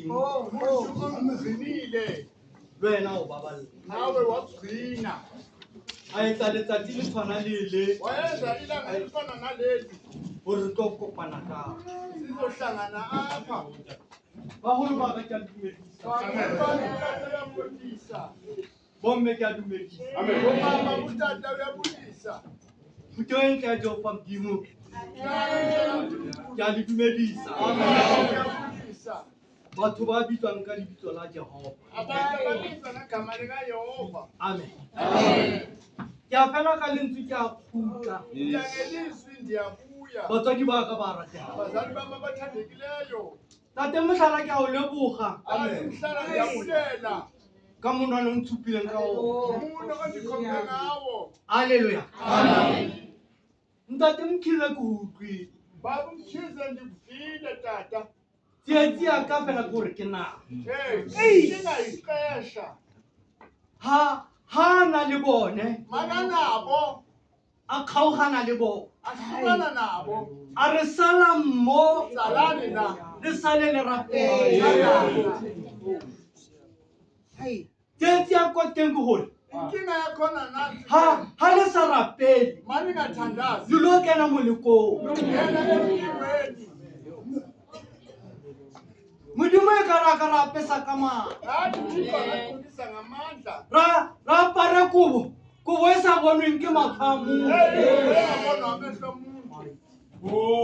eng Amzinile. le wena o baballa Nawe wagcina. a etsa letsatsi le tshwana le Wayenza ilanga elifana naleli. hore re tlo kopana ka Sizohlangana apha. baholo ba ka ke a le dumedisa Bayabonisa. bomme ke a dumedisa Umama utata uyabonisa. puto e ntle ya Jehova Modimo ke a le dumedisa Uyabonisa. batho ba bitswang ka lebitso la Jehova Abantu babizwa ngegama likaYehova. amen Amen. ke a fela ka lentswe ke a kgutla Ngelizwi ndiyabuya. batswadi ba ka ba ratela Abazali bam abathandekileyo. tate mohlala ke a o leboga Mhlala ndiyabulela. ka monwana o ntshupileng ka ona Umuntu ondikhombe ngawo. halleluya ntate Mkhize ke utlwile Baba Mkhize ndikuvile tata. tsietsi ya ka fela ke gore ke nako Singayixesha. ha na le bone Makanabo. a kgaogana le bone Ahlukana nabo. a re sala mmo Salani na. le sale le rapele tsietsi ya kwa teng ke gore Inkinga yakhona nathi. ha le sa rapele Mani ngathandazi. le lo kena molekong Ngena emntwini. modimo e ka ra ka ra apesa ka matla Hathi Thixo angaqinisa ngamandla. ra apare kobo e sa bonweng ke matlho a motho Uyabona amehlo omuntu. Bokamo